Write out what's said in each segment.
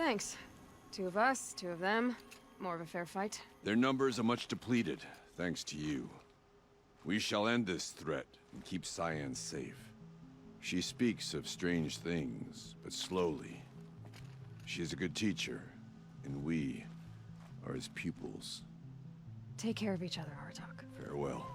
Thanks. 2 of us, 2 of them. More of a fair fight. Their numbers are much depleted, thanks to you. We shall end this threat and keep Cyan safe. She speaks of strange things, but slowly. She is a good teacher, and we are his pupils. Take care of each other, Artok. Farewell.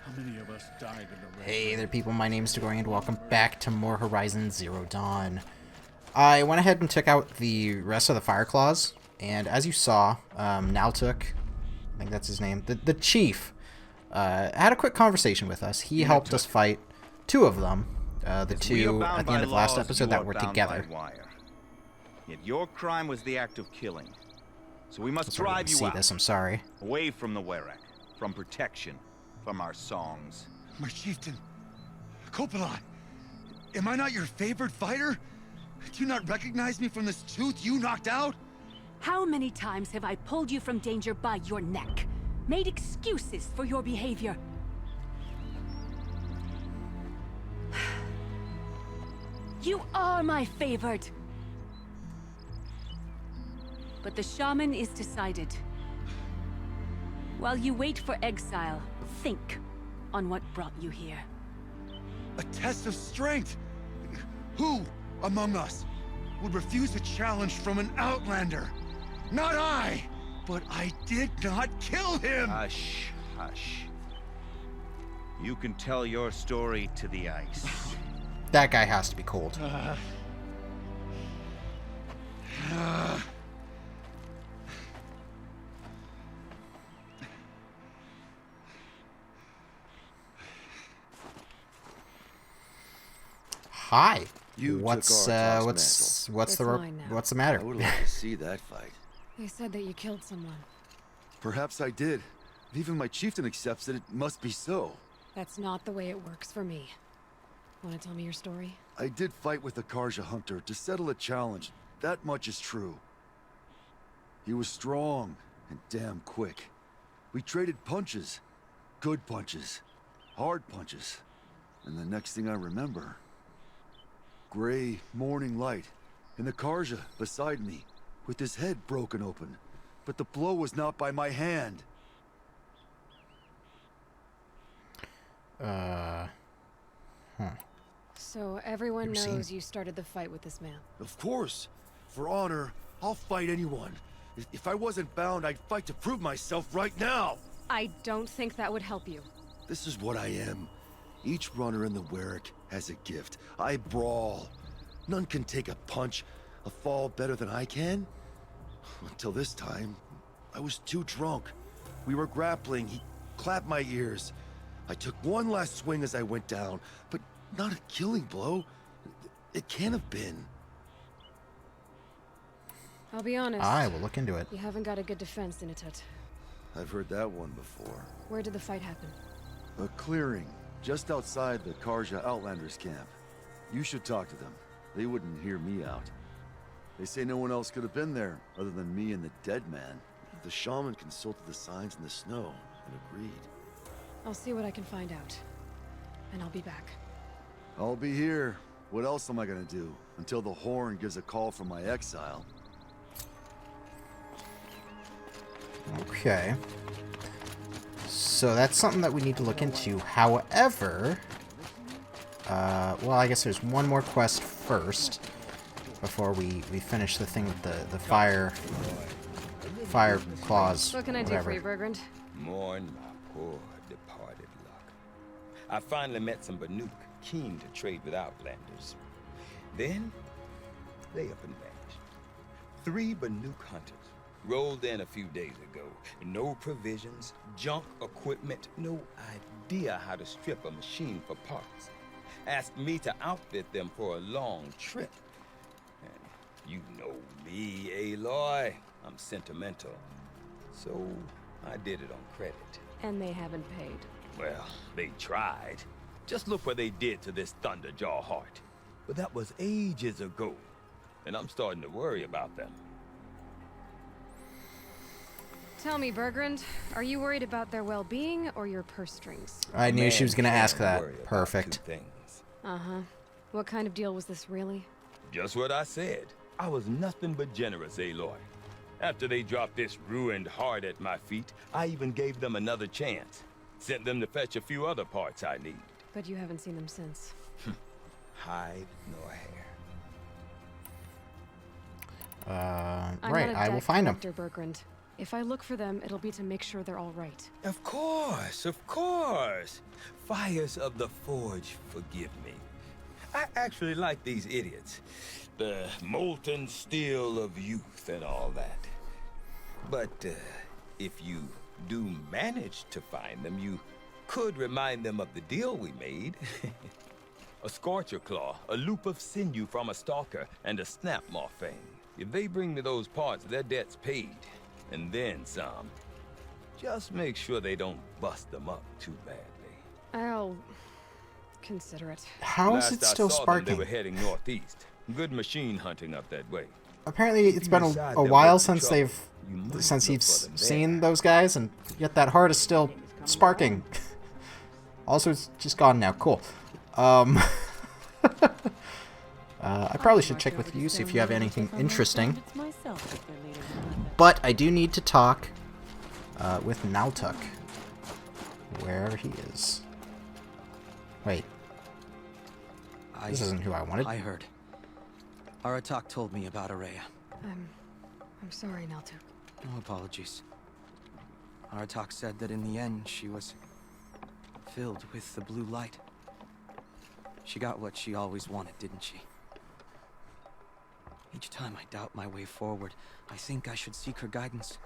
How many of us died in the rain? Hey there people, my name is Tagori and welcome back to more Horizon Zero Dawn. I went ahead and took out the rest of the Fire Claws, and as you saw, Naltuk, I think that's his name, the chief, had a quick conversation with us. He helped us fight 2 of them, the 2 at the end of last episode that were together. Yet your crime was the act of killing. So we must Sorry, I drive didn't you see out. this, I'm sorry. Away from the Werak, from protection, from our songs. My chieftain, Copeland, am I not your favorite fighter? Do you not recognize me from this tooth you knocked out? How many times have I pulled you from danger by your neck? Made excuses for your behavior? You are my favorite! But the shaman is decided. While you wait for exile, think on what brought you here. A test of strength? Who among us would refuse a challenge from an outlander? Not I! But I did not kill him! Hush, hush. You can tell your story to the ice. That guy has to be cold. Hi. You What's took our what's It's mine now. what's the matter? I would like to see that fight. They said that you killed someone. Perhaps I did. If even my chieftain accepts it, it must be so. That's not the way it works for me. Want to tell me your story? I did fight with the Karja hunter to settle a challenge. That much is true. He was strong and damn quick. We traded punches. Good punches. Hard punches. And the next thing I remember... gray morning light, and the Karja beside me, with his head broken open. But the blow was not by my hand. So everyone Never knows seen. you started the fight with this man. Of course. For honor, I'll fight anyone. If I wasn't bound, I'd fight to prove myself right now. I don't think that would help you. This is what I am. Each runner in the Werak has a gift. I brawl. None can take a punch, a fall better than I can. Until this time, I was too drunk. We were grappling. He clapped my ears. I took one last swing as I went down, but not a killing blow. It can't have been. I'll be honest. I will look into it. You haven't got a good defense, Inatut. I've heard that one before. Where did the fight happen? A clearing, just outside the Karja Outlanders camp. You should talk to them. They wouldn't hear me out. They say no one else could have been there, other than me and the dead man. The shaman consulted the signs in the snow and agreed. I'll see what I can find out. And I'll be back. I'll be here. What else am I gonna do? Until the horn gives a call from my exile. Okay. So that's something that we need to look into. However, well, I guess there's one more quest first before we finish the thing with the fire claws. What can I do whatever. for you, Bergrand? Mourn my poor departed luck. I finally met some Banuk keen to trade with Outlanders. Then, they up and vanished. 3 Banuk hunters rolled in a few days ago. No provisions, junk equipment, no idea how to strip a machine for parts. Asked me to outfit them for a long trip. And you know me, Aloy. I'm sentimental. So I did it on credit. And they haven't paid. Well, they tried. Just look what they did to this Thunderjaw heart. But that was ages ago. And I'm starting to worry about them. Tell me, Bergrand, are you worried about their well-being or your purse strings? I knew she was going to Man ask can't that. worry about Perfect. 2 things. Uh-huh. What kind of deal was this, really? Just what I said. I was nothing but generous, Aloy. After they dropped this ruined heart at my feet, I even gave them another chance. Sent them to fetch a few other parts I need. But you haven't seen them since. Hide nor hair. Right, I will find them. Dr. Bergrand. If I look for them, it'll be to make sure they're all right. Of course, of course. Fires of the Forge, forgive me. I actually like these idiots. The molten steel of youth and all that. But if you do manage to find them, you could remind them of the deal we made. A Scorcher Claw, a loop of sinew from a stalker, and a snap moth fang. If they bring me those parts, their debt's paid. And then some. Just make sure they don't bust them up too badly. I'll consider it. How is it still Last I saw them, sparking? they were heading northeast. Good machine hunting up that way. Apparently, it's If you been decide a they're while worth the since trouble, you might he's look for them seen there. those guys, and yet that heart is still sparking. Also, it's just gone now. Cool. I probably should check with you, see if you have anything interesting. But I do need to talk with Naltuk. Where he is. Wait. This isn't who I wanted. I heard. Aratak told me about Araya. I'm sorry, Naltuk. No apologies. Aratak said that in the end she was filled with the blue light. She got what she always wanted, didn't she? Each time I doubt my way forward, I think I should seek her guidance.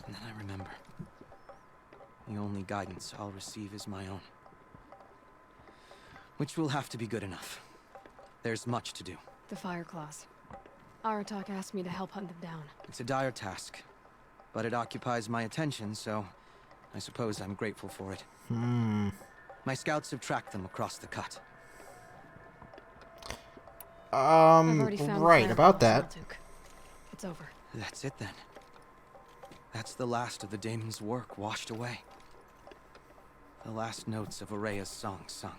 And then I remember. The only guidance I'll receive is my own. Which will have to be good enough. There's much to do. The Fireclaws. Aratak asked me to help hunt them down. It's a dire task, but it occupies my attention, so I suppose I'm grateful for it. My scouts have tracked them across the cut. I've already found the Right, about Fireclaws, that. Naltuk. It's over. That's it then. That's the last of the daemon's work washed away. The last notes of Araya's song sung.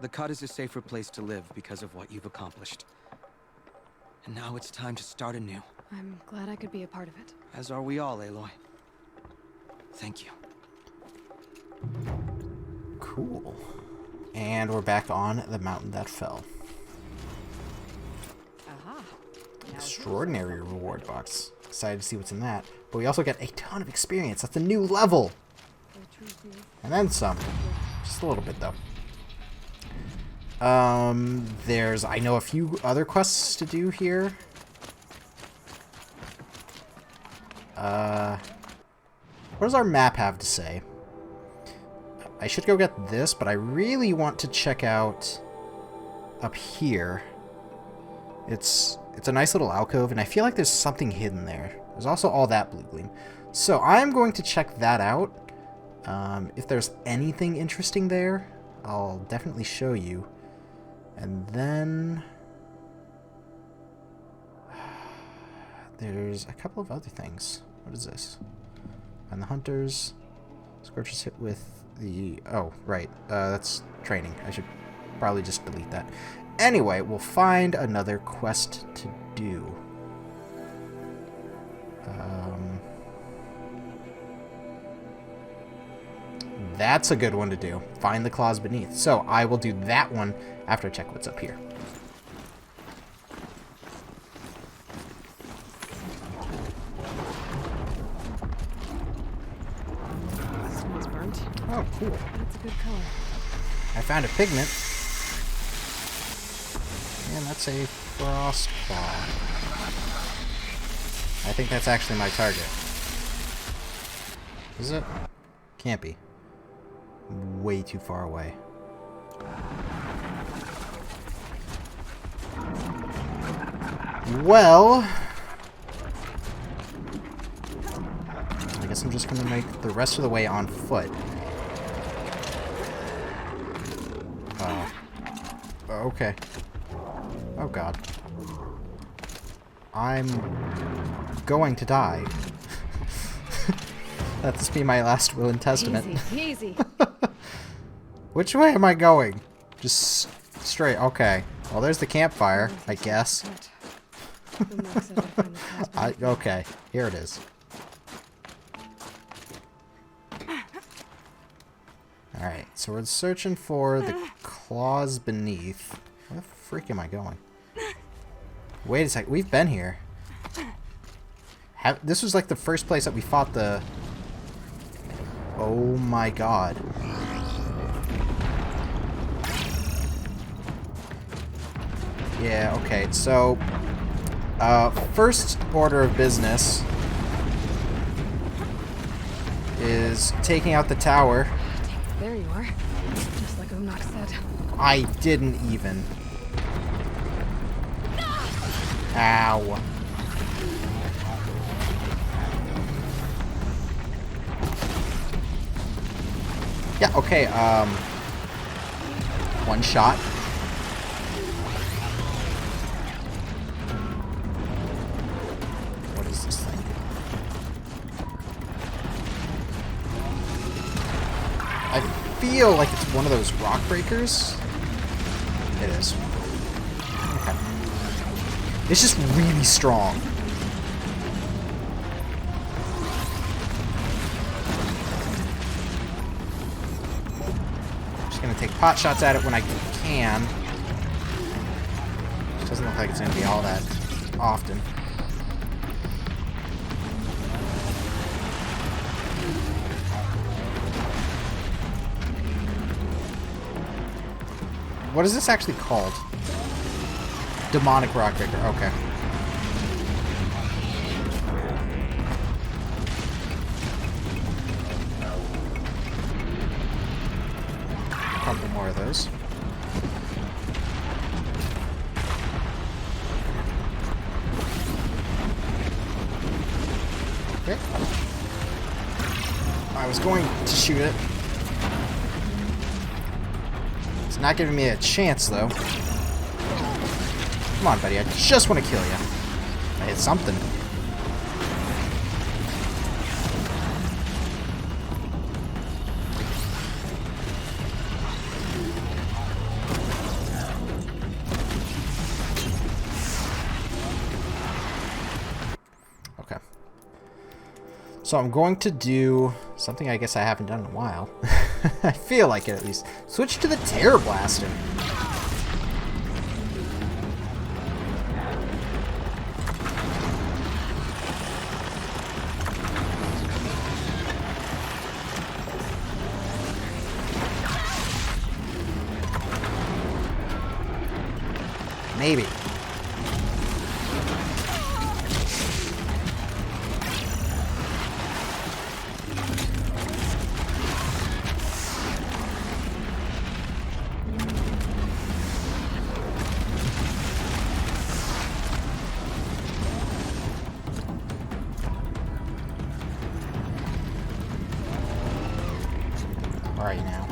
The cut is a safer place to live because of what you've accomplished. And now it's time to start anew. I'm glad I could be a part of it. As are we all, Aloy. Thank you. Cool. And we're back on the mountain that fell. Aha. Extraordinary reward box. Excited to see what's in that. But we also get a ton of experience. That's a new level. And then some. Just a little bit, though. There's, I know, a few other quests to do here. What does our map have to say? I should go get this, but I really want to check out up here. It's a nice little alcove, and I feel like there's something hidden there. There's also all that blue gleam. So I'm going to check that out. If there's anything interesting there, I'll definitely show you. And then there's a couple of other things. What is this? And the hunters. Scorchers hit with the... Oh, right. That's training. I should probably just delete that. Anyway, we'll find another quest to do. That's a good one to do. Find the claws beneath. So I will do that one after I check what's up here. This one's burnt. Oh, cool. That's a good color. I found a pigment. And that's a frost claw. I think that's actually my target. Is it? Can't be. Way too far away. Well, I guess I'm just gonna make the rest of the way on foot. Okay. Oh god. I'm going to die. Let this be my last will and testament. Easy, easy. Which way am I going? Just straight. Okay. Well, there's the campfire, I guess. Okay. Here it is. Alright, so we're searching for the claws beneath. Where the freak am I going? Wait a sec. We've been here. This was like the first place that we fought the... Oh my god. Yeah, okay, so... first order of business is taking out the tower. There you are. Just like Umnak said. I didn't even. Ow. Yeah, okay, one shot. What is this thing? I feel like it's one of those rock breakers. It is. Okay. It's just really strong. Gonna take pot shots at it when I can. It doesn't look like it's gonna be all that often. What is this actually called? Demonic Rockbreaker. Okay. Couple more of those. Okay. I was going to shoot it. It's not giving me a chance, though. Come on, buddy. I just want to kill you. I hit something. So I'm going to do something I guess I haven't done in a while. I feel like it, at least. Switch to the Terror Blaster. Maybe. Right now.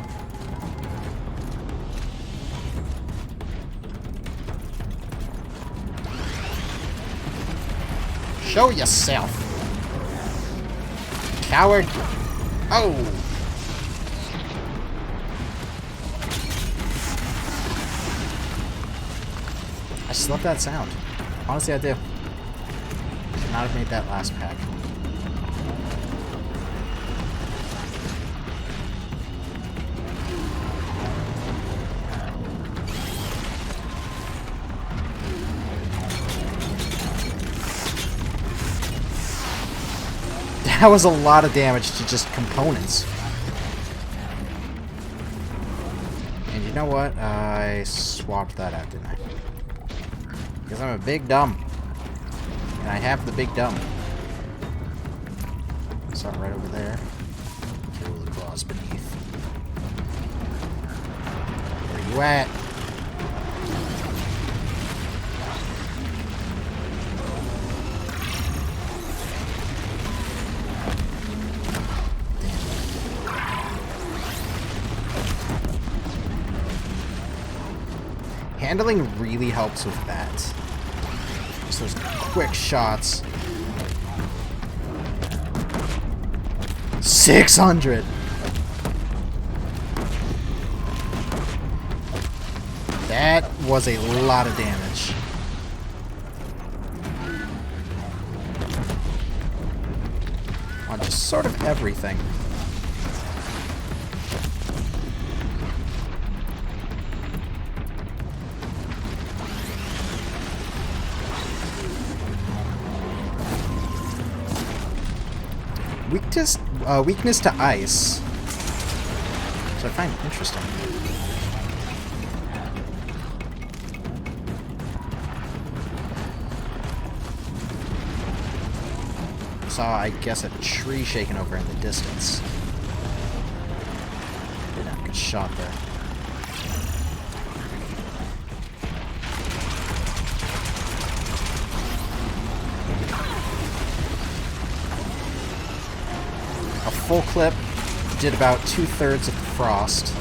Show yourself, coward. Oh. I just love that sound. Honestly, I do. Should not have made that last pack. That was a lot of damage to just components. And you know what? I swapped that out, didn't I? Because I'm a big dumb. And I have the big dumb. Start right over there. Kill the claws beneath. Where you at? Handling really helps with that. Just those quick shots. 600! That was a lot of damage. On just sort of everything. Weakness to ice. So I find interesting. Saw, I guess, a tree shaking over in the distance. Did have a good shot there. A full clip did about 2/3 of the frost.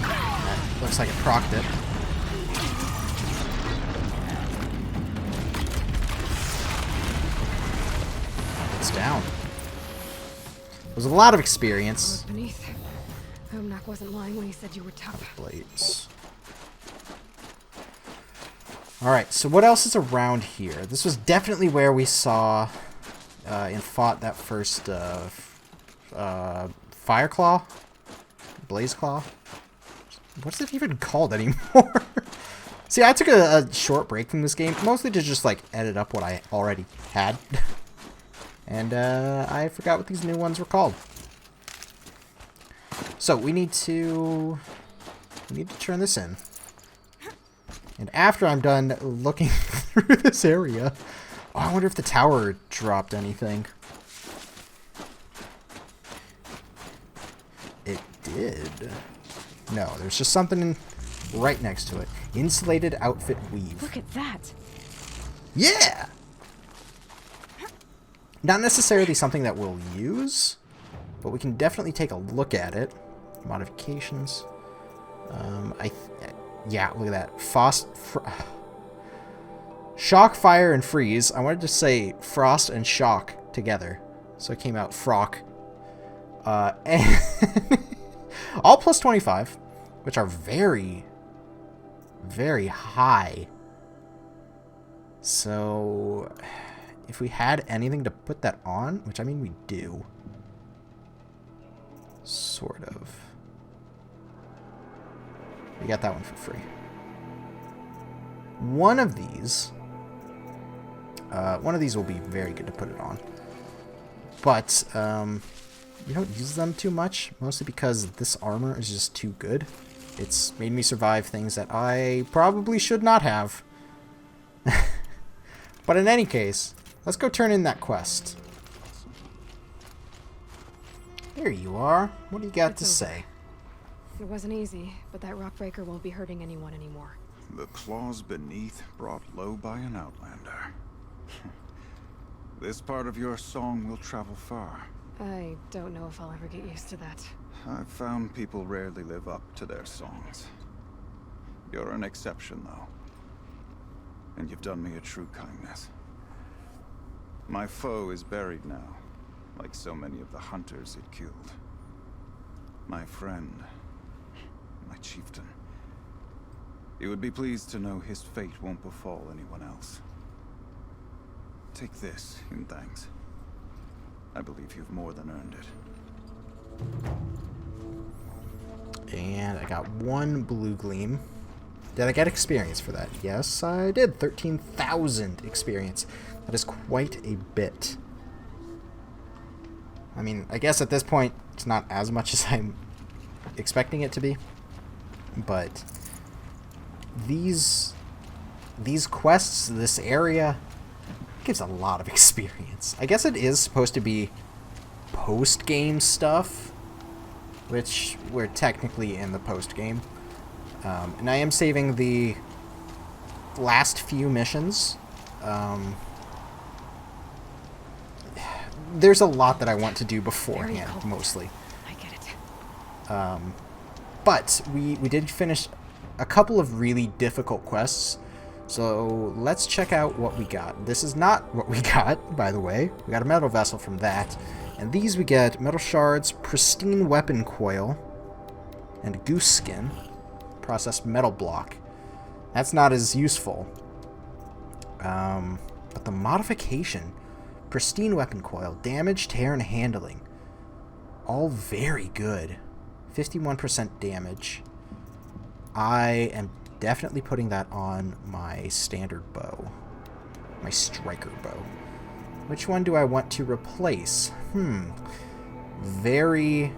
That looks like it procced it. It's down. It was a lot of experience. Beneath. Omnak wasn't lying when he said you were tough. Blades. Alright, so what else is around here? This was definitely where we saw and fought that first Fire Claw? Blaze Claw? What's it even called anymore? See, I took a short break from this game, mostly to just like edit up what I already had. And I forgot what these new ones were called. So we need to turn this in. And after I'm done looking through this area... Oh, I wonder if the tower dropped anything. It did. No, there's just something right next to it. Insulated outfit weave. Look at that. Yeah! Not necessarily something that we'll use, but we can definitely take a look at it. Modifications. Yeah, look at that. Shock, fire, and freeze. I wanted to say frost and shock together, so it came out frock. And all plus 25, which are very, very high. So if we had anything to put that on, which I mean we do, sort of. We got that one for free. One of these will be very good to put it on. But we don't use them too much, mostly because this armor is just too good. It's made me survive things that I probably should not have. But in any case, let's go turn in that quest. There you are. What do you got to say? It wasn't easy, but that rockbreaker won't be hurting anyone anymore. The claws beneath brought low by an outlander. This part of your song will travel far. I don't know if I'll ever get used to that. I've found people rarely live up to their songs. You're an exception, though. And you've done me a true kindness. My foe is buried now, like so many of the hunters it killed. My friend, my chieftain. You would be pleased to know his fate won't befall anyone else. Take this in thanks. I believe you've more than earned it. And I got one blue gleam. Did I get experience for that? Yes, I did. 13,000 experience. That is quite a bit. I mean, I guess at this point, it's not as much as I'm expecting it to be. But these quests, this area, gives a lot of experience. I guess it is supposed to be post-game stuff, which we're technically in the post-game. And I am saving the last few missions. There's a lot that I want to do beforehand, mostly. I get it. But we did finish a couple of really difficult quests. So let's check out what we got. This is not what we got, by the way. We got a metal vessel from that. And these we get metal shards, pristine weapon coil, and goose skin. Processed metal block. That's not as useful. But the modification, pristine weapon coil, damage, tear, and handling. All very good. 51% damage. I am definitely putting that on my standard bow. My striker bow. Which one do I want to replace? Very,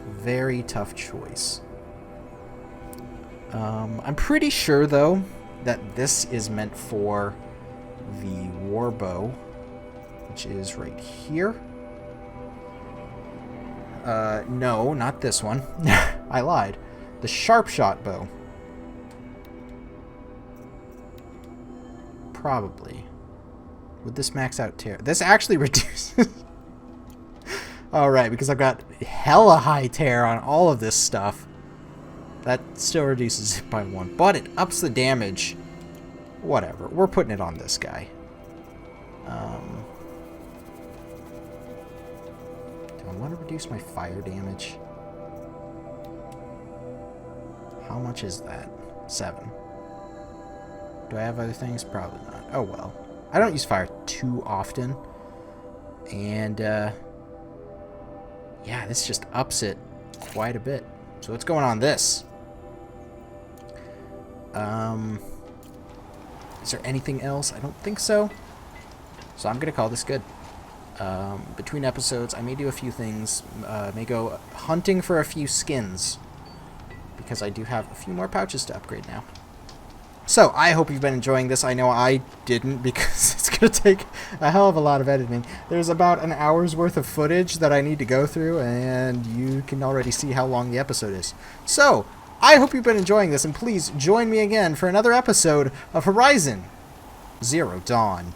very tough choice. I'm pretty sure, though, that this is meant for the war bow, which is right here. No, not this one. I lied. The sharp shot bow. Probably. Would this max out tear? This actually reduces... Alright, because I've got hella high tear on all of this stuff. That still reduces it by 1, but it ups the damage. Whatever. We're putting it on this guy. Do I want to reduce my fire damage? How much is that? 7. Do I have other things? Probably not. Oh well. I don't use fire too often. And, yeah, this just ups it quite a bit. So what's going on this? Is there anything else? I don't think so. So I'm going to call this good. Between episodes, I may do a few things. May go hunting for a few skins. Because I do have a few more pouches to upgrade now. So, I hope you've been enjoying this. I know I didn't because it's going to take a hell of a lot of editing. There's about an hour's worth of footage that I need to go through, and you can already see how long the episode is. So, I hope you've been enjoying this, and please join me again for another episode of Horizon Zero Dawn.